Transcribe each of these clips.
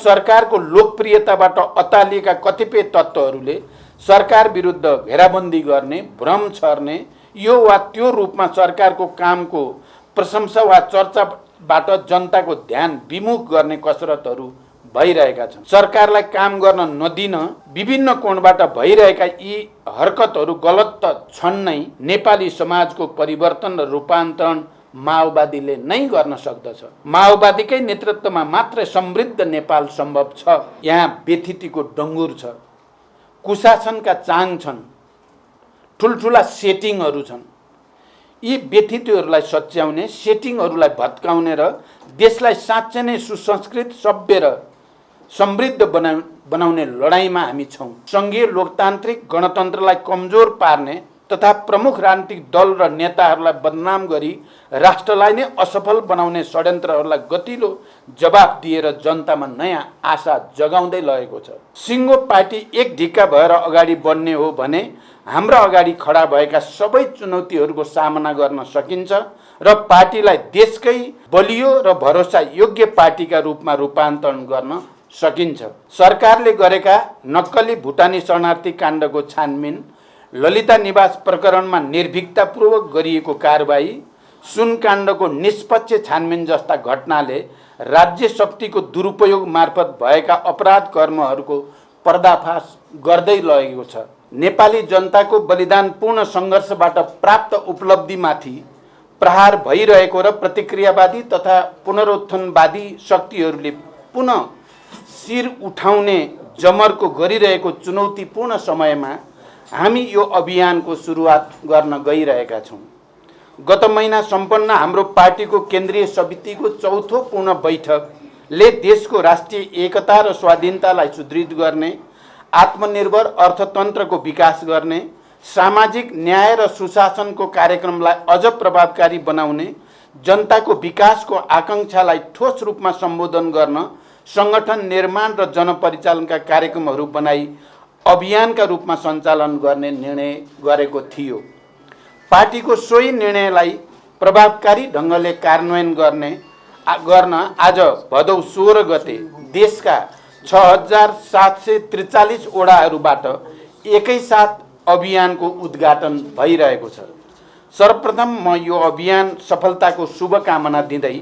सरकारको लोकप्रियताबाट अत्तालिएका कतिपय तत्त्वहरूले सरकार विरुद्ध घेराबन्दी गर्ने, भ्रम छर्ने, यो वा त्यो रूपमा सरकारको कामको प्रशंसा वा चर्चाबाट जनताको ध्यान विमुख गर्ने कसरतहरू भइरहेका छन्। सरकारलाई काम गर्न नदिन विभिन्न कोणबाट भइरहेका यी हरकतहरू गलत त छन् नै, नेपाली समाजको परिवर्तन र रूपान्तरण माओवादीले नै गर्न सक्दछ। माओवादीकै नेतृत्वमा मात्र समृद्ध नेपाल सम्भव छ। यहाँ व्यथितिको डङ्गुर छ, कुशासनका चाङ छन्, ठुल्ठुला सेटिङहरू छन्। यी व्यथितिहरूलाई सच्याउने, सेटिङहरूलाई भत्काउने र देशलाई साँच्चै नै सुसंस्कृत, सभ्य र समृद्ध बनाउने लडाईँमा हामी छौँ। सङ्घीय लोकतान्त्रिक गणतन्त्रलाई कमजोर पार्ने तथा प्रमुख राजनीतिक दल र नेताहरूलाई बदनाम गरी राष्ट्रलाई नै असफल बनाउने षड्यन्त्रहरूलाई गतिलो जवाफ दिएर जनतामा नयाँ आशा जगाउँदै लगेको छ। सिङ्गो पार्टी एक ढिक्का भएर अगाडि बढ्ने हो भने हाम्रा अगाडि खडा भएका सबै चुनौतीहरूको सामना गर्न सकिन्छ र पार्टीलाई देशकै बलियो र भरोसा योग्य पार्टीका रूपमा रूपान्तरण गर्न सकिन्छ। सरकारले गरेका नक्कली भुटानी शरणार्थी काण्डको छानबिन, ललिता निवास प्रकरणमा निर्भीकतापूर्वक गरिएको कारबाही, सुनकाण्डको निष्पक्ष छानबिन जस्ता घटनाले राज्य शक्तिको दुरुपयोग मार्फत भएका अपराध कर्महरूको पर्दाफास गर्दै लगेको छ। नेपाली जनताको बलिदानपूर्ण सङ्घर्षबाट प्राप्त उपलब्धिमाथि प्रहार भइरहेको र प्रतिक्रियावादी तथा पुनरुत्थानवादी शक्तिहरूले पुनः शिर उठाउने जमर्को गरिरहेको चुनौतीपूर्ण समयमा हामी यो अभियानको सुरुवात गर्न गइरहेका छौँ। गत महिना सम्पन्न हाम्रो पार्टीको केन्द्रीय समितिको चौथो पूर्ण बैठकले देशको राष्ट्रिय एकता र स्वाधीनतालाई सुदृढ गर्ने, आत्मनिर्भर अर्थतन्त्रको विकास गर्ने, सामाजिक न्याय र सुशासनको कार्यक्रमलाई अझ प्रभावकारी बनाउने, जनताको विकासको आकाङ्क्षालाई ठोस रूपमा सम्बोधन गर्न, सङ्गठन निर्माण र जनपरिचालनका कार्यक्रमहरू बनाई अभियानका रूपमा सञ्चालन गर्ने निर्णय गरेको थियो। पार्टीको सोही निर्णयलाई प्रभावकारी ढङ्गले कार्यान्वयन गर्न आज भदौ 16 गते देशका 6743 वडाहरूबाट एकैसाथ अभियानको उद्घाटन भइरहेको छ। सर्वप्रथम म यो अभियान सफलताको शुभकामना दिँदै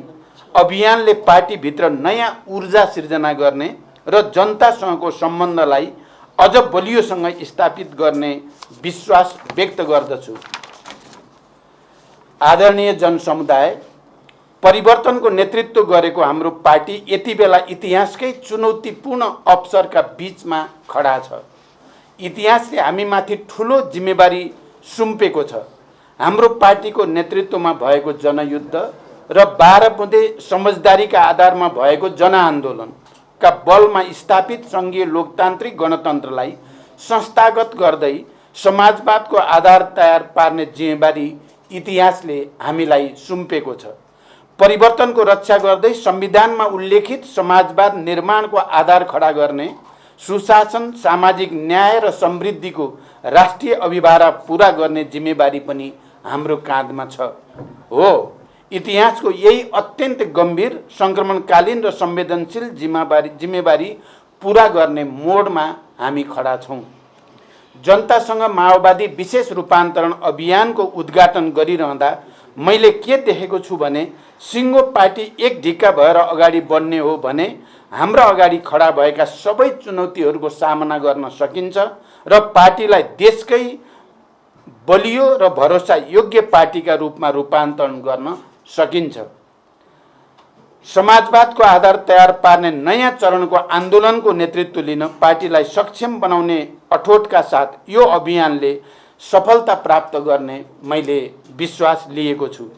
अभियानले पार्टीभित्र नयाँ ऊर्जा सिर्जना गर्ने र जनतासँगको सम्बन्धलाई अझ बलियोसँग स्थापित गर्ने विश्वास व्यक्त गर्दछु। आदरणीय जनसमुदाय, परिवर्तनको नेतृत्व गरेको हाम्रो पार्टी यति बेला इतिहासकै चुनौतीपूर्ण अवसरका बीचमा खडा छ। इतिहासले हामीमाथि ठुलो जिम्मेवारी सुम्पेको छ। हाम्रो पार्टीको नेतृत्वमा भएको जनयुद्ध र 12 बुँदे समझदारीका आधारमा भएको जनआन्दोलनका बलमा स्थापित सङ्घीय लोकतान्त्रिक गणतन्त्रलाई संस्थागत गर्दै समाजवादको आधार तयार पार्ने जिम्मेवारी इतिहासले हामीलाई सुम्पेको छ। परिवर्तनको रक्षा गर्दै संविधानमा उल्लेखित समाजवाद निर्माणको आधार खडा गर्ने, सुशासन, सामाजिक न्याय र समृद्धिको राष्ट्रिय अभिभारा पुरा गर्ने जिम्मेवारी पनि हाम्रो काँधमा छ। हो, इतिहासको यही अत्यन्त गम्भीर, सङ्क्रमणकालीन र संवेदनशील जिम्मेवारी पुरा गर्ने मोडमा हामी खडा छौँ। जनतासँग माओवादी विशेष रूपान्तरण अभियानको उद्घाटन गरिरहँदा मैले के देखेको छु भने, सिङ्गो पार्टी एक ढिक्का भएर अगाडि बढ्ने हो भने हाम्रा अगाडि खडा भएका सबै चुनौतीहरूको सामना गर्न सकिन्छ र पार्टीलाई देशकै बलियो र भरोसा योग्य पार्टीका रूपमा रूपान्तरण गर्न सकिन्छ। समाजवादको आधार तयार पार्ने नयाँ चरणको आन्दोलनको नेतृत्व लिन पार्टीलाई सक्षम बनाउने अठोटका साथ यो अभियानले सफलता प्राप्त गर्ने मैले विश्वास लिएको छु।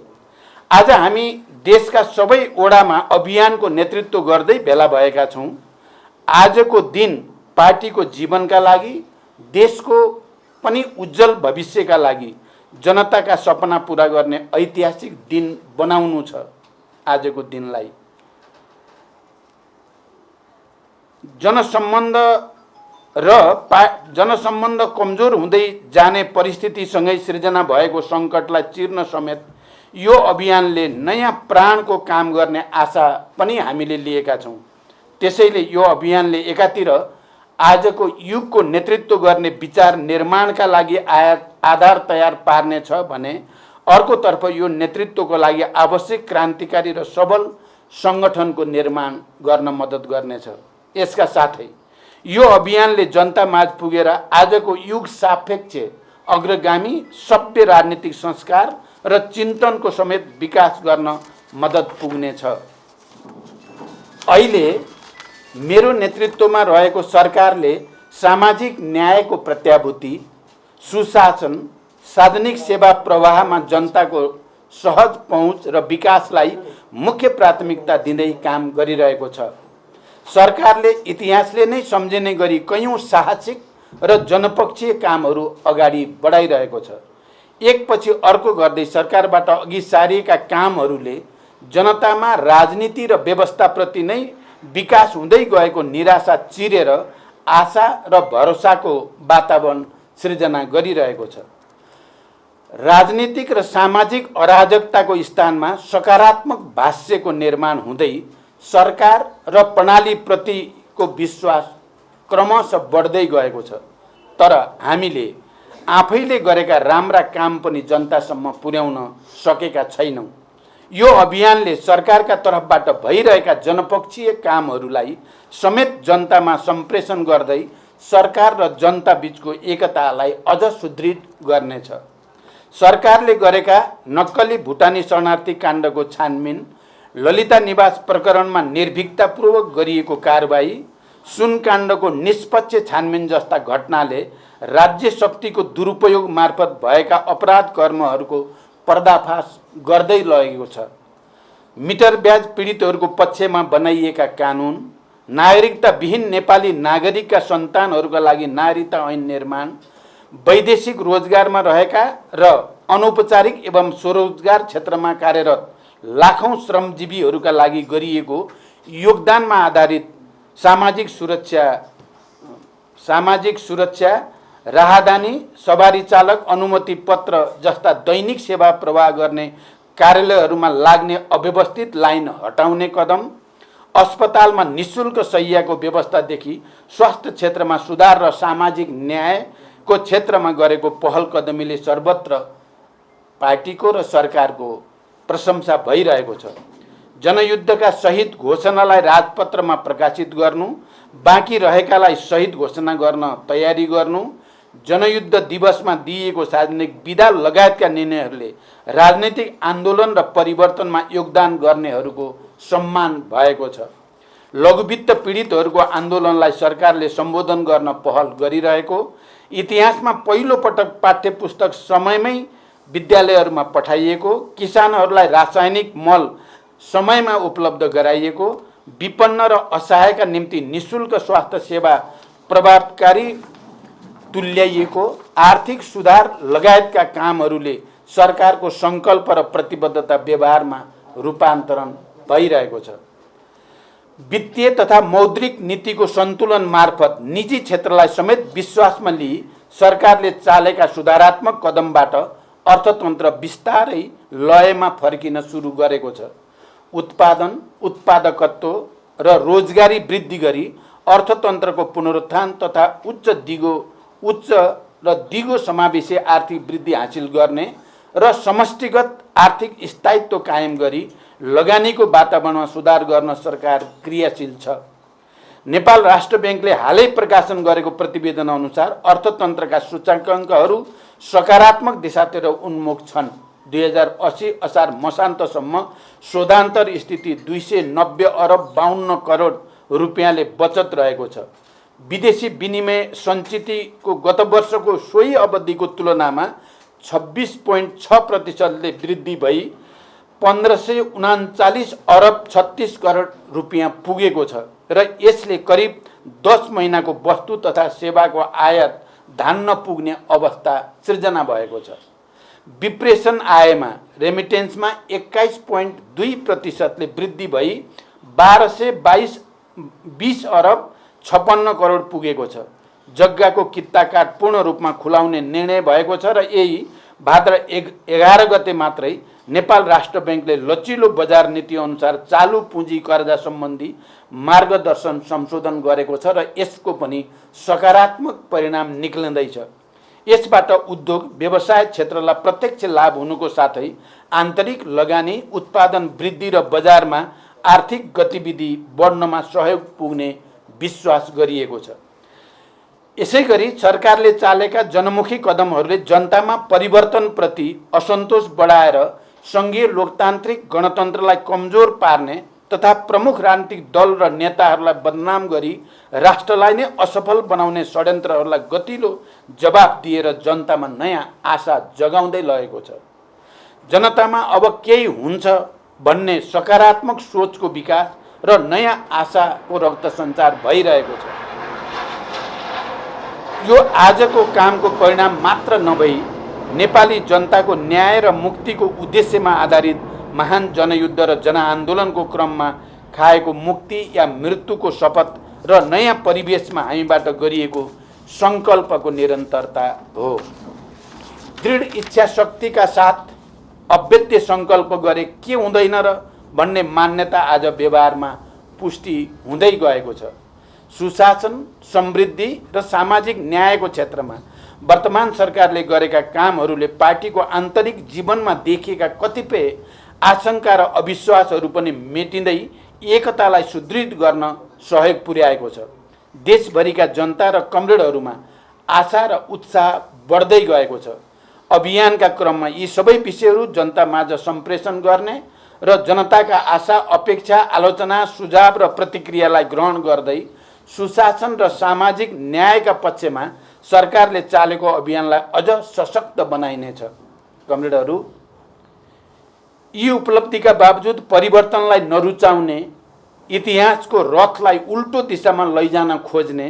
आज हामी देशका सबै ओडामा अभियानको नेतृत्व गर्दै भेला भएका छौँ। आजको दिन पार्टीको जीवनका लागि, देशको पनि उज्जवल भविष्यका लागि, जनताका सपना पुरा गर्ने ऐतिहासिक दिन बनाउनु छ। आजको दिनलाई जनसम्बन्ध कमजोर हुँदै जाने परिस्थितिसँगै सृजना भएको सङ्कटलाई चिर्न समेत यो अभियानले नयाँ प्राणको काम गर्ने आशा पनि हामीले लिएका छौँ। त्यसैले यो अभियानले एकातिर आजको युगको नेतृत्व गर्ने विचार निर्माणका लागि आधार तयार पार्नेछ भने अर्कोतर्फ यो नेतृत्वको लागि आवश्यक क्रान्तिकारी र सबल सङ्गठनको निर्माण गर्न मद्दत गर्नेछ। यसका साथै यो अभियानले जनतामाझ पुगेर आजको युग सापेक्ष अग्रगामी सभ्य राजनीतिक संस्कार र चिन्तनको समेत विकास गर्न मद्दत पुग्नेछ। अहिले मेरो नेतृत्वमा रहेको सरकारले सामाजिक न्यायको प्रत्याभूति, सुशासन, सार्वजनिक सेवा प्रवाहमा जनताको सहज पहुँच र विकासलाई मुख्य प्राथमिकता दिँदै काम गरिरहेको छ। सरकारले इतिहासले नै सम्झिने गरी कयौं साहसिक र जनपक्षीय कामहरू अगाडि बढाइरहेको छ। एकपछि अर्को गर्दै सरकारबाट अघि सारिएका कामहरूले जनतामा राजनीति र व्यवस्थाप्रति नै विकास हुँदै गएको निराशा चिरेर आशा र भरोसाको वातावरण सृजना गरिरहेको छ। राजनीतिक र सामाजिक अराजकताको स्थानमा सकारात्मक भाष्यको निर्माण हुँदै सरकार र प्रणालीप्रतिको विश्वास क्रमशः बढ्दै गएको छ। तर हामीले आफैले गरेका राम्रा काम पनि जनतासम्म पुर्याउन सकेका छैनौँ। यो अभियानले सरकारका तर्फबाट भइरहेका जनपक्षीय कामहरूलाई समेत जनतामा सम्प्रेषण गर्दै सरकार र जनता बीचको एकतालाई अझ सुदृढ गर्नेछ। सरकारले गरेका नक्कली भुटानी शरणार्थी काण्डको छानबिन, ललिता निवास प्रकरणमा निर्भीकतापूर्वक गरिएको कारबाही, सुन काण्डको निष्पक्ष छानबिन जस्ता घटनाले राज्य शक्तिको दुरुपयोग मार्फत भएका अपराध कर्महरूको पर्दाफास गर्दै लगेको छ। मिटर ब्याज पीडितहरूको पक्षमा बनाइएका कानुन, नागरिकताविहीन नेपाली नागरिकका सन्तानहरूका लागि नागरिकता ऐन निर्माण, वैदेशिक रोजगारमा रहेका र अनौपचारिक एवं स्वरोजगार क्षेत्रमा कार्यरत लाखौं श्रमजीवीहरूका लागि गरिएको योगदानमा आधारित सामाजिक सुरक्षा, राहदानी, सवारी चालक अनुमति पत्र जस्ता दैनिक सेवा प्रवाह गर्ने कार्यालयहरूमा लाग्ने अव्यवस्थित लाइन हटाउने कदम, अस्पतालमा निःशुल्क शय्याको व्यवस्थादेखि स्वास्थ्य क्षेत्रमा सुधार र सामाजिक न्यायको क्षेत्रमा गरेको पहल कदमीले सर्वत्र पार्टीको र सरकारको प्रशंसा भइरहेको छ। जनयुद्धका शहीद घोषणालाई राजपत्रमा प्रकाशित गर्नु, बाँकी रहेकालाई शहीद घोषणा गर्न तयारी गर्नु, जनयुद्ध दिवसमा दिइएको सार्वजनिक विदा लगायतका निर्णयहरूले राजनीतिक आन्दोलन र परिवर्तनमा योगदान गर्नेहरूको सम्मान भएको छ। लघुवित्त पीडितहरूको आन्दोलनलाई सरकारले सम्बोधन गर्न पहल गरिरहेको, इतिहासमा पहिलो पटक पाठ्यपुस्तक समयमै विद्यालयहरूमा पठाइएको, किसानहरूलाई रासायनिक मल समयमा उपलब्ध गराइएको, विपन्न र असहायका निम्ति निःशुल्क स्वास्थ्य सेवा प्रभावकारी तुल्याइएको, आर्थिक सुधार लगायतका कामहरूले सरकारको सङ्कल्प र प्रतिबद्धता व्यवहारमा रूपान्तरण भइरहेको छ। वित्तीय तथा मौद्रिक नीतिको सन्तुलन मार्फत निजी क्षेत्रलाई समेत विश्वासमा लिई सरकारले चालेका सुधारात्मक कदमबाट अर्थतन्त्र बिस्तारै लयमा फर्किन सुरु गरेको छ। उत्पादन, उत्पादकत्व र रोजगारी वृद्धि गरी अर्थतन्त्रको पुनरुत्थान तथा उच्च र दिगो समावेशी आर्थिक वृद्धि हासिल गर्ने र समष्टिगत आर्थिक स्थायित्व कायम गरी लगानीको वातावरणमा सुधार गर्न सरकार क्रियाशील छ। नेपाल राष्ट्र ब्याङ्कले हालै प्रकाशन गरेको प्रतिवेदन अनुसार अर्थतन्त्रका सूचकाङ्कहरू सकारात्मक दिशातिर उन्मुख छन्। 2080 असार मसान्तसम्म शोधान्तर स्थिति 290 अरब 52 करोड रुपियाँले बचत रहेको छ। विदेशी विनिमय सञ्चितको गत वर्षको सोही अवधिको तुलनामा 26.6% वृद्धि भई 1539 अरब 36 करोड रुपियाँ पुगेको छ र यसले करिब 10 महिनाको वस्तु तथा सेवाको आयात धान्न पुग्ने अवस्था सृजना भएको छ। विप्रेसन आयमा रेमिटेन्समा 21.2% वृद्धि भई 1220 अरब 56 करोड पुगेको छ। जग्गाको कित्ता कार्ड पूर्ण रूपमा खुलाउने निर्णय भएको छ र यही भाद्र 11 गते मात्रै नेपाल राष्ट्र बैंकले लचिलो बजार नीति अनुसार चालू पुँजी कर्जा सम्बन्धी मार्गदर्शन संशोधन गरेको छ र यसको पनि सकारात्मक परिणाम निक्लिँदैछ। यसबाट उद्योग व्यवसाय क्षेत्रलाई प्रत्यक्ष लाभ हुनुको साथै आन्तरिक लगानी, उत्पादन वृद्धि र बजारमा आर्थिक गतिविधि बढ्नमा सहयोग पुग्ने विश्वास गरिएको छ। यसैगरी सरकारले चालेका जनमुखी कदमहरूले जनतामा परिवर्तनप्रति असन्तोष बढाएर सङ्घीय लोकतान्त्रिक गणतन्त्रलाई कमजोर पार्ने तथा प्रमुख राजनीतिक दल र नेताहरूलाई बदनाम गरी राष्ट्रलाई नै असफल बनाउने षड्यन्त्रहरूलाई गतिलो जवाफ दिएर जनतामा नयाँ आशा जगाउँदै लगेको छ। जनतामा अब केही हुन्छ भन्ने सकारात्मक सोचको विकास र नयाँ आशाको रक्त सञ्चार भइरहेको छ। यो आजको कामको परिणाम मात्र नभई नेपाली जनताको न्याय र मुक्तिको उद्देश्यमा आधारित महान जनयुद्ध र जनआन्दोलनको क्रममा खाएको मुक्ति या मृत्युको शपथ र नयाँ परिवेशमा हामीबाट गरिएको सङ्कल्पको निरन्तरता हो। दृढ इच्छा शक्तिका साथ अव्यक्त सङ्कल्प गरे के हुँदैन र भन्ने मान्यता आज व्यवहारमा पुष्टि हुँदै गएको छ। सुशासन, समृद्धि र सामाजिक न्यायको क्षेत्रमा वर्तमान सरकारले गरेका कामहरूले पार्टीको आन्तरिक जीवनमा देखिएका कतिपय आशंका र अविश्वासहरू पनि मेटिँदै एकतालाई सुदृढ गर्न सहयोग पुर्याएको छ। देशभरिका जनता र कमरेडहरूमा आशा र उत्साह बढ्दै गएको छ। अभियानका क्रममा यी सबै विषयहरू जनतामाझ सम्प्रेषण गर्ने र जनताका आशा, अपेक्षा, आलोचना, सुझाव र प्रतिक्रियालाई ग्रहण गर्दै सुशासन र सामाजिक न्यायका पक्षमा सरकारले चालेको अभियानलाई अझ सशक्त बनाइनेछ। कमरेडहरू, यी उपलब्धिका बावजुद परिवर्तनलाई नरुचाउने, इतिहासको रथलाई उल्टो दिशामा लैजान खोज्ने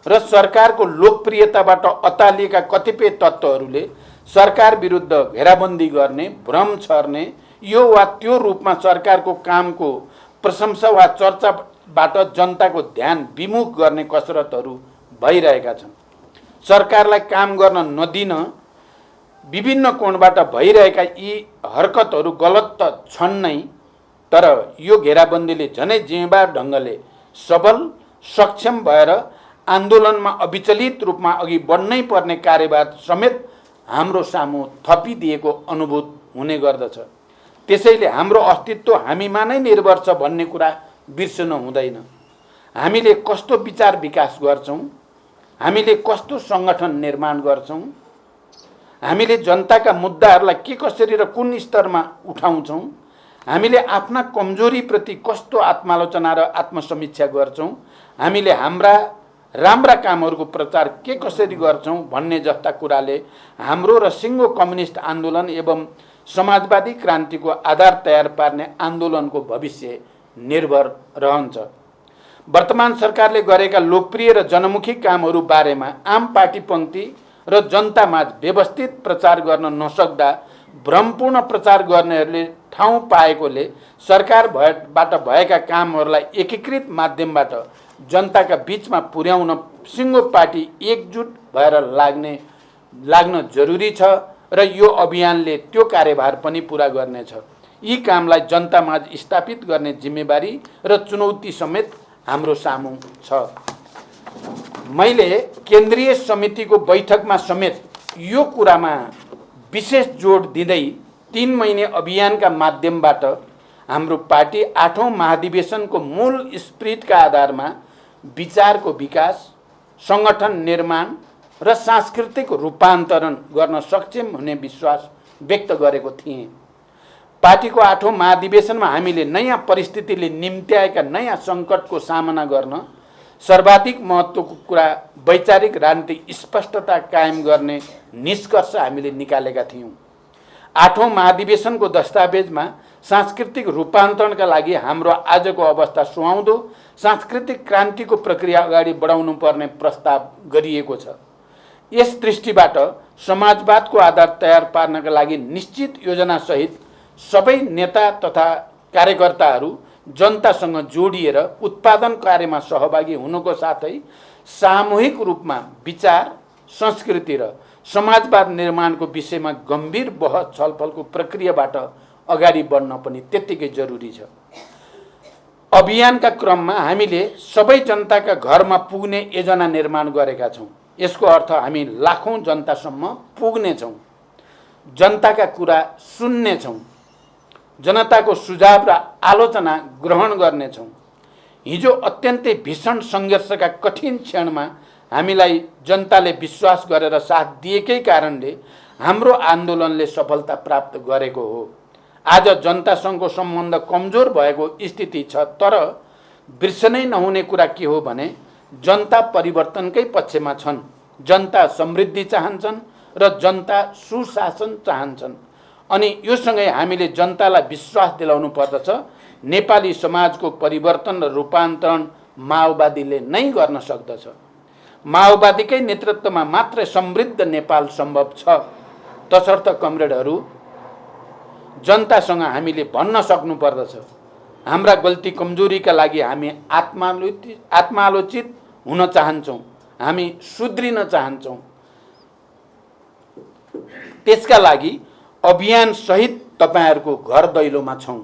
र सरकारको लोकप्रियताबाट अतालिएका कतिपय तत्त्वहरूले सरकार विरुद्ध घेराबन्दी गर्ने, भ्रम छर्ने, यो वा त्यो रूपमा सरकारको कामको प्रशंसा वा चर्चाबाट जनताको ध्यान विमुख गर्ने कसरतहरू भइरहेका छन्। सरकारलाई काम गर्न नदिन विभिन्न कोणबाट भइरहेका यी हरकतहरू गलत त छन् नै, तर यो घेराबन्दीले झनै जिम्मेवार ढङ्गले सबल, सक्षम भएर आन्दोलनमा अविचलित रूपमा अघि बढ्नै पर्ने कार्यभार समेत हाम्रो सामु थपिदिएको अनुभूत हुने गर्दछ। त्यसैले हाम्रो अस्तित्व हामीमा नै निर्भर छ भन्ने कुरा बिर्सनु हुँदैन। हामीले कस्तो विचार विकास गर्छौँ, हामीले कस्तो सङ्गठन निर्माण गर्छौँ, हामीले जनताका मुद्दाहरूलाई के कसरी र कुन स्तरमा उठाउँछौँ, हामीले आफ्ना कमजोरीप्रति कस्तो आत्मालोचना र आत्मसमीक्षा गर्छौँ, हामीले हाम्रा राम्रा कामहरूको प्रचार के कसरी गर्छौँ भन्ने जस्ता कुराले हाम्रो र सिङ्गो कम्युनिस्ट आन्दोलन एवं समाजवादी क्रान्तिको आधार तयार पार्ने आन्दोलनको भविष्य निर्भर रहन्छ। वर्तमान सरकारले गरेका लोकप्रिय र जनमुखी कामहरू बारेमा आम पार्टी पङ्क्ति र जनतामाझ व्यवस्थित प्रचार गर्न नसक्दा भ्रमपूर्ण प्रचार गर्नेहरूले ठाउँ पाएकोले सरकारबाट भएका कामहरूलाई एकीकृत माध्यमबाट जनताका बीचमा पुर्याउन सिङ्गो पार्टी एकजुट भएर लाग्न जरुरी छ र यो अभियानले त्यो कार्यभार पनि पुरा गर्नेछ। यी कामलाई जनतामाझ स्थापित गर्ने जिम्मेवारी र चुनौती समेत हाम्रो सामु छ। मैले केन्द्रीय समितिको बैठकमा समेत यो कुरामा विशेष जोड दिँदै 3 महिने अभियानका माध्यमबाट हाम्रो पार्टी 8औं महाधिवेशनको मूल स्पिरिटका आधारमा विचारको विकास, सङ्गठन निर्माण र सांस्कृतिक रूपान्तरण गर्न सक्षम हुने विश्वास व्यक्त गरेको थिएँ। पार्टीको 8औं महाधिवेशनमा हामीले नयाँ परिस्थितिले निम्त्याएका नयाँ सङ्कटको सामना गर्न सर्वाधिक महत्त्वको कुरा वैचारिक राजनीतिक स्पष्टता कायम गर्ने निष्कर्ष हामीले निकालेका थियौँ। 8औं महाधिवेशनको दस्तावेजमा सांस्कृतिक रूपान्तरणका लागि हाम्रो आजको अवस्था सुहाउँदो सांस्कृतिक क्रान्तिको प्रक्रिया अगाडि बढाउनु पर्ने प्रस्ताव गरिएको छ। यस दृष्टिबाट समाजवादको आधार तयार पार्नका लागि निश्चित योजनासहित सबै नेता तथा कार्यकर्ताहरू जनतासँग जोडिएर उत्पादन कार्यमा सहभागी हुनुको साथै सामूहिक रूपमा विचार, संस्कृति र समाजवाद निर्माणको विषयमा गम्भीर बहस छलफलको प्रक्रियाबाट अगाडि बढ्न पनि त्यत्तिकै जरुरी छ। अभियानका क्रममा हामीले सबै जनताका घरमा पुग्ने योजना निर्माण गरेका छौँ। यसको अर्थ हामी लाखौँ जनतासम्म पुग्नेछौँ, जनताका कुरा सुन्नेछौँ, जनताको सुझाव र आलोचना ग्रहण गर्नेछौँ। हिजो अत्यन्तै भीषण सङ्घर्षका कठिन क्षणमा हामीलाई जनताले विश्वास गरेर साथ दिएकै कारणले हाम्रो आन्दोलनले सफलता प्राप्त गरेको हो। आज जनतासँगको सम्बन्ध कमजोर भएको स्थिति छ, तर बिर्सनै नहुने कुरा के हो भने जनता परिवर्तनकै पक्षमा छन्। जनता समृद्धि चाहन्छन् र जनता सुशासन चाहन्छन्। अनि यो सँगै हामीले जनतालाई विश्वास दिलाउनु पर्दछ। नेपाली समाजको परिवर्तन र रूपान्तरण माओवादीले नै गर्न सक्दछ। माओवादीकै नेतृत्वमा मात्रै समृद्ध नेपाल सम्भव छ। तसर्थ कमरेडहरू, जनतासँग हामीले भन्न सक्नु पर्दछ, हाम्रा गल्ती कमजोरीका लागि हामी आत्मालोचित हुन चाहन्छौँ, हामी सुध्रिन चाहन्छौँ। त्यसका लागि अभियान सहित तपाईहरूको घर दैलोमा छौँ।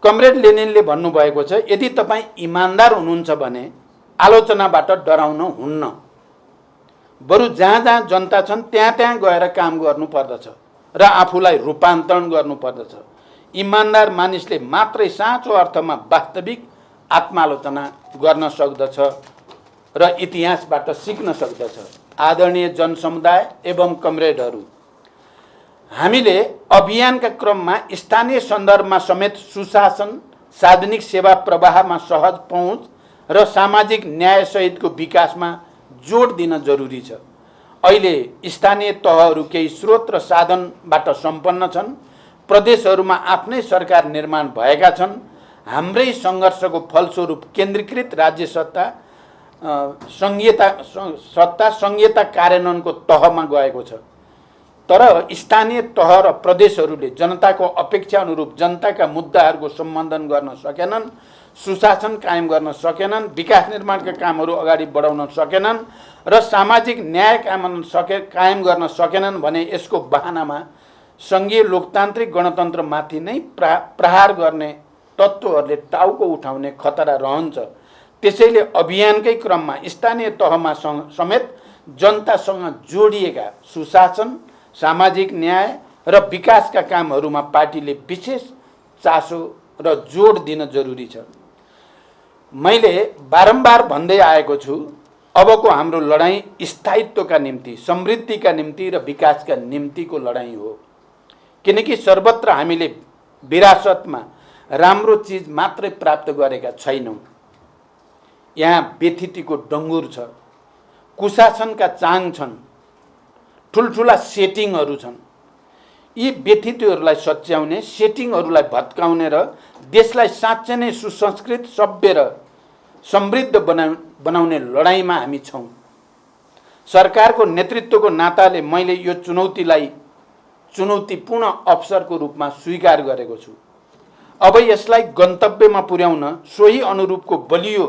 कमरेड लेनिनले भन्नुभएको छ, यदि तपाईँ इमान्दार हुनुहुन्छ भने आलोचनाबाट डराउन हुन्न, बरु जहाँ जहाँ जनता छन् त्यहाँ त्यहाँ गएर काम गर्नुपर्दछ र आफूलाई रूपान्तरण गर्नुपर्दछ। इमान्दार मानिसले मात्रै साँचो अर्थमा वास्तविक आत्मालोचना गर्न सक्दछ र इतिहासबाट सिक्न सक्दछ। आदरणीय जनसमुदाय एवं कमरेडहरू, हामीले अभियानका क्रममा स्थानीय सन्दर्भमा समेत सुशासन, सार्वजनिक सेवा प्रवाहमा सहज पहुँच र सामाजिक न्यायसहितको विकासमा जोड दिन जरुरी छ। अहिले स्थानीय तहहरू केही स्रोत र साधनबाट सम्पन्न छन्। प्रदेशहरूमा आफ्नै सरकार निर्माण भएका छन्। हाम्रै सङ्घर्षको फलस्वरूप केन्द्रीकृत राज्य सत्ता संहिता कार्यान्वयनको तहमा गएको छ। तर स्थानीय तह र प्रदेशहरूले जनताको अपेक्षा अनुरूप जनताका मुद्दाहरूको सम्बोधन गर्न सकेनन्, सुशासन कायम गर्न सकेनन्, विकास निर्माणका कामहरू अगाडि बढाउन सकेनन् र सामाजिक न्याय कायम गर्न सकेनन् भने यसको बहानामा सङ्घीय लोकतान्त्रिक गणतन्त्रमाथि नै प्रहार गर्ने तत्त्वहरूले टाउको उठाउने खतरा रहन्छ। त्यसैले अभियानकै क्रममा स्थानीय तहमा समेत जनतासँग जोडिएका सुशासन, सामाजिक न्याय र विकासका कामहरूमा पार्टीले विशेष चासो र जोड दिन जरुरी छ। मैले बारम्बार भन्दै आएको छु, अबको हाम्रो लडाईँ स्थायित्वका निम्ति, समृद्धिका निम्ति र विकासका निम्तिको लडाईँ हो। किनकि सर्वत्र हामीले विरासतमा राम्रो चिज मात्रै प्राप्त गरेका छैनौँ। यहाँ व्यथितिको डङ्गुर छ, कुशासनका चाङ छन्, ठुल्ठुला सेटिङहरू छन्। यी व्यथितिहरूलाई सच्याउने, सेटिङहरूलाई भत्काउने र देशलाई साँच्चै नै सुसंस्कृत, सभ्य र समृद्ध बनाउने लडाईँमा हामी छौँ। सरकारको नेतृत्वको नाताले मैले यो चुनौतीपूर्ण अवसरको रूपमा स्वीकार गरेको छु। अब यसलाई गन्तव्यमा पुर्याउन सोही अनुरूपको बलियो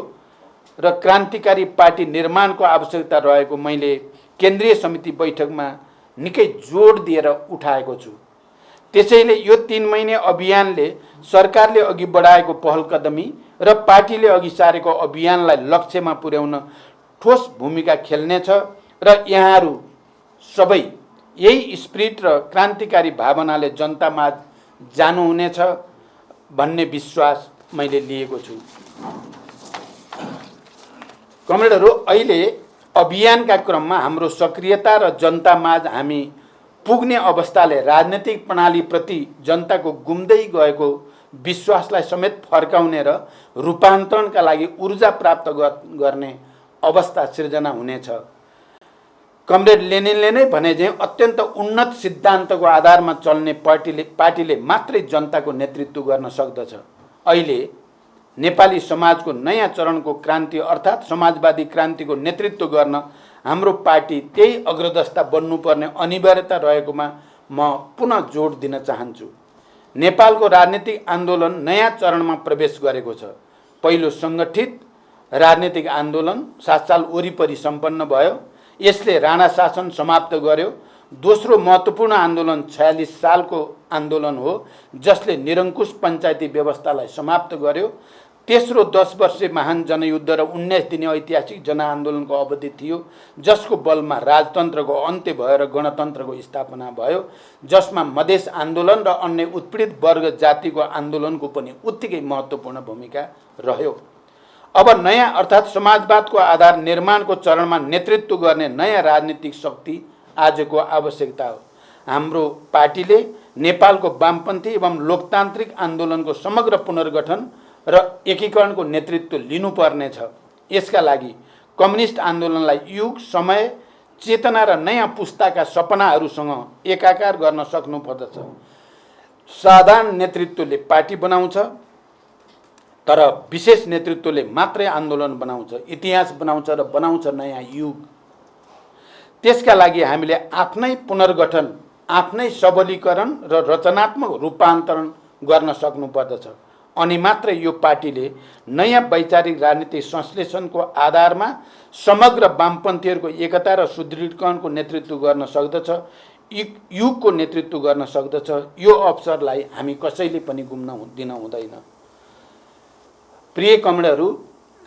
र क्रान्तिकारी पार्टी निर्माणको आवश्यकता रहेको मैले केन्द्रीय समिति बैठकमा निकै जोड दिएर उठाएको छु। त्यसैले यो 3 महिने अभियानले सरकारले अघि बढाएको पहल कदमी र पार्टीले अघि सारेको अभियानलाई लक्ष्यमा पुर्याउन ठोस भूमिका खेल्नेछ र यहाँहरू सबै यही स्पिरिट र क्रान्तिकारी भावनाले जनतामा जानुहुनेछ भन्ने विश्वास मैले लिएको छु। कमरेडहरू, अहिले अभियानका क्रममा हाम्रो सक्रियता र जनतामाझ हामी पुग्ने अवस्थाले राजनीतिक प्रणालीप्रति जनताको गुम्दै गएको विश्वासलाई समेत फर्काउने र रूपान्तरणका लागि ऊर्जा प्राप्त गर्ने अवस्था सिर्जना हुनेछ। कमरेड लेनिनले नै भने चाहिँ अत्यन्त उन्नत सिद्धान्तको आधारमा चल्ने पार्टीले मात्रै जनताको नेतृत्व गर्न सक्दछ। अहिले नेपाली समाजको नयाँ चरणको क्रान्ति अर्थात् समाजवादी क्रान्तिको नेतृत्व गर्न हाम्रो पार्टी त्यही अग्रदस्ता बन्नुपर्ने अनिवार्यता रहेकोमा म पुनः जोड दिन चाहन्छु। नेपालको राजनीतिक आन्दोलन नयाँ चरणमा प्रवेश गरेको छ। पहिलो सङ्गठित राजनीतिक आन्दोलन 7 साल वरिपरि सम्पन्न भयो। यसले राणा शासन समाप्त गर्यो, दोस्रो महत्त्वपूर्ण आन्दोलन 46 सालको आन्दोलन हो जसले निरङ्कुश पञ्चायती व्यवस्थालाई समाप्त गर्यो। तेस्रो 10 वर्षे महान जनयुद्ध र 19 दिने ऐतिहासिक जनआन्दोलनको अवधि थियो जसको बलमा राजतन्त्रको अन्त्य भयो र गणतन्त्रको स्थापना भयो, जसमा मधेस आन्दोलन र अन्य उत्पीडित वर्ग जातिको आन्दोलनको पनि उत्तिकै महत्त्वपूर्ण भूमिका रह्यो। अब नयाँ अर्थात् समाजवादको आधार निर्माणको चरणमा नेतृत्व गर्ने नयाँ राजनीतिक शक्ति आजको आवश्यकता हो। हाम्रो पार्टीले नेपालको वामपन्थी एवं लोकतान्त्रिक आन्दोलनको समग्र पुनर्गठन र एकीकरणको नेतृत्व लिनुपर्नेछ। यसका लागि कम्युनिस्ट आन्दोलनलाई युग, समय, चेतना र नयाँ पुस्ताका सपनाहरूसँग एकाकार गर्न सक्नुपर्दछ। साधारण नेतृत्वले पार्टी बनाउँछ तर विशेष नेतृत्वले मात्रै आन्दोलन बनाउँछ, इतिहास बनाउँछ र बनाउँछ नयाँ युग। त्यसका लागि हामीले आफ्नै पुनर्गठन, आफ्नै सबलीकरण र रचनात्मक रूपान्तरण गर्न सक्नुपर्दछ। अनि मात्र यो पार्टीले नयाँ वैचारिक राजनीतिक संश्लेषणको आधारमा समग्र वामपन्थीहरूको एकता र सुदृढीकरणको नेतृत्व गर्न सक्दछ, युगको नेतृत्व गर्न सक्दछ। यो अवसरलाई हामी कसैले पनि गुम्न दिन हुँदैन। प्रिय कमरेडहरू,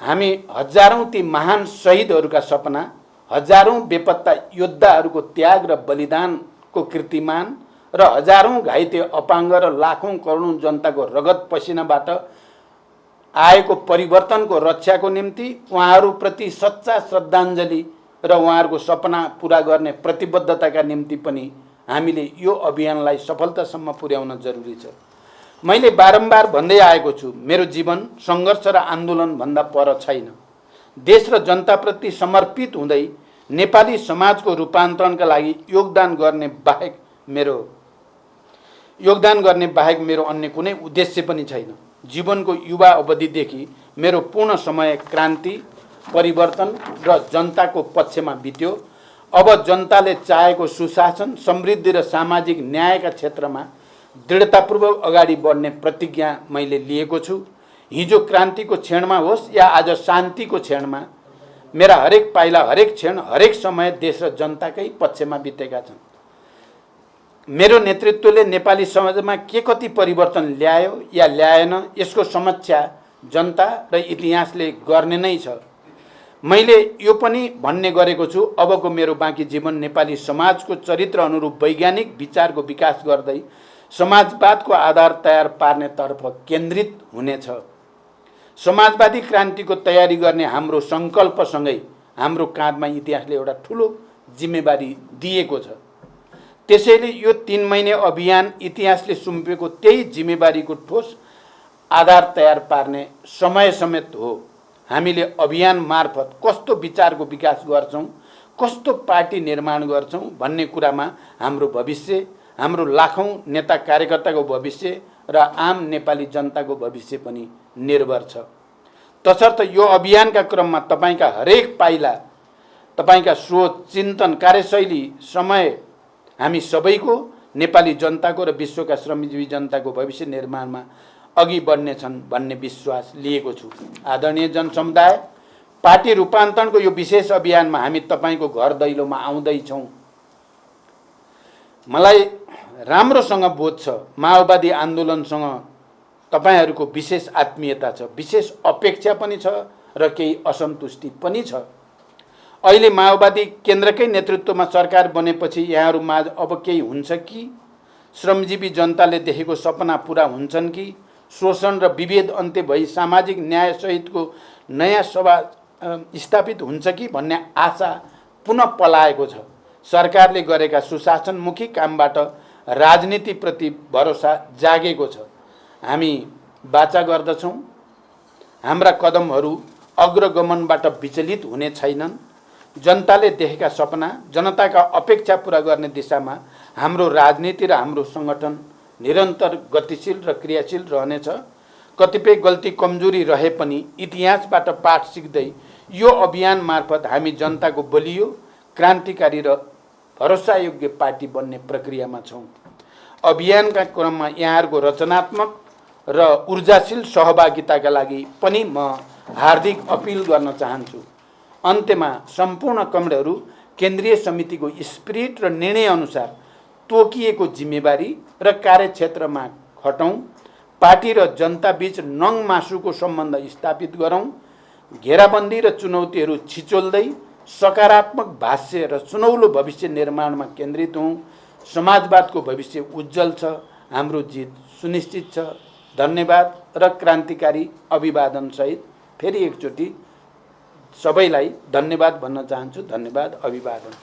हामी हजारौं ती महान शहीदहरूका सपना, हजारौं बेपत्ता योद्धाहरूको त्याग र बलिदानको कीर्तिमान र हजारौं घाइते अपाङ्ग र लाखौं करोडौं जनताको रगत पसिनाबाट आएको परिवर्तनको रक्षाको निम्ति उहाँहरूप्रति सच्चा श्रद्धाञ्जली र उहाँहरूको सपना पुरा गर्ने प्रतिबद्धताका निम्ति पनि हामीले यो अभियानलाई सफलतासम्म पुर्याउन जरुरी छ। मैले बारम्बार भन्दै आएको छु, मेरो जीवन सङ्घर्ष र आन्दोलनभन्दा पर छैन। देश र जनताप्रति समर्पित हुँदै नेपाली समाजको रूपान्तरणका लागि योगदान गर्ने बाहेक मेरो अन्य कुनै उद्देश्य पनि छैन। जीवनको युवा अवधिदेखि मेरो पूर्ण समय क्रान्ति, परिवर्तन र जनताको पक्षमा बित्यो। अब जनताले चाहेको सुशासन, समृद्धि र सामाजिक न्यायका क्षेत्रमा दृढतापूर्वक अगाडि बढ्ने प्रतिज्ञा मैले लिएको छु। हिजो क्रान्तिको क्षणमा होस् या आज शान्तिको क्षणमा, मेरा हरेक पाइला, हरेक क्षण, हरेक समय देश र जनताकै पक्षमा बितेका छन्। मेरो नेतृत्वले नेपाली समाजमा के कति परिवर्तन ल्यायो या ल्याएन यसको समीक्षा जनता र इतिहासले गर्ने नै छ। मैले यो पनि भन्ने गरेको छु, अबको मेरो बाँकी जीवन नेपाली समाजको चरित्र अनुरूप वैज्ञानिक विचारको विकास गर्दै समाजवादको आधार तयार पार्नेतर्फ केन्द्रित हुनेछ। समाजवादी क्रान्तिको तयारी गर्ने हाम्रो सङ्कल्पसँगै हाम्रो काँधमा इतिहासले एउटा ठुलो जिम्मेवारी दिएको छ। त्यसैले यो 3 महिने अभियान इतिहासले सुम्पेको त्यही जिम्मेवारीको ठोस आधार तयार पार्ने समय समेत हो। हामीले अभियान मार्फत कस्तो विचारको विकास गर्छौँ, कस्तो पार्टी निर्माण गर्छौँ भन्ने कुरामा हाम्रो भविष्य, हाम्रो लाखौं नेता कार्यकर्ताको भविष्य र आम नेपाली जनताको भविष्य पनि निर्भर छ। तसर्थ यो अभियानका क्रममा तपाईका हरेक पाइला, तपाईका सोच, चिन्तन, कार्यशैली, समय हामी सबैको, नेपाली जनताको र विश्वका श्रमजीवी जनताको भविष्य निर्माणमा अघि बढ्नेछन् भन्ने विश्वास लिएको छु। आदरणीय जनसमुदाय, पार्टी रूपान्तरणको यो विशेष अभियानमा हामी तपाईको घर दैलोमा आउँदैछौँ। मलाई राम्रोसँग बोध छ, माओवादी आन्दोलनसँग तपाईहरूको विशेष आत्मीयता छ, विशेष अपेक्षा पनि छ र केही असन्तुष्टि पनि छ। अहिले माओवादी केन्द्रकै नेतृत्वमा सरकार बनेपछि यहाँहरूमाझ अब केही हुन्छ कि? श्रमजीवी जनताले देखेको सपना पुरा हुन्छन् कि? शोषण र विभेद अन्त्य भई सामाजिक न्याय सहितको नयाँ समाज स्थापित हुन्छ कि भन्ने आशा पुनः पलाएको छ। सरकारले गरेका सुशासनमुखी कामबाट राजनीतिप्रति भरोसा जागेको छ। हामी वाचा गर्दछौँ, हाम्रा कदमहरू अग्रगमनबाट विचलित हुने छैनन्। जनताले देखेका सपना, जनताका अपेक्षा पुरा गर्ने दिशामा हाम्रो राजनीति र हाम्रो सङ्गठन निरन्तर गतिशील र क्रियाशील रहनेछ। कतिपय गल्ती कमजोरी रहे पनि इतिहासबाट पाठ सिक्दै यो अभियान मार्फत हामी जनताको बलियो, क्रान्तिकारी र भरोसायोग्य पार्टी बन्ने प्रक्रियामा छौँ। अभियानका क्रममा यहाँहरूको रचनात्मक र ऊर्जाशील सहभागिताका लागि पनि म हार्दिक अपिल गर्न चाहन्छु। अन्त्यमा सम्पूर्ण कमरेडहरू, केन्द्रीय समितिको स्पिरिट र निर्णय अनुसार तोकिएको जिम्मेवारी र कार्यक्षेत्रमा खटौँ। पार्टी र जनताबीच नङ मासुको सम्बन्ध स्थापित गरौँ। घेराबन्दी र चुनौतीहरू छिचोल्दै सकारात्मक भाष्य र सुनौलो भविष्य निर्माणमा केन्द्रित हौँ। समाजवादको भविष्य उज्जवल छ। हाम्रो जित सुनिश्चित छ। धन्यवाद र क्रान्तिकारी अभिवादनसहित फेरि एकचोटि सबैलाई धन्यवाद भन्न चाहन्छु। धन्यवाद, अभिवादन।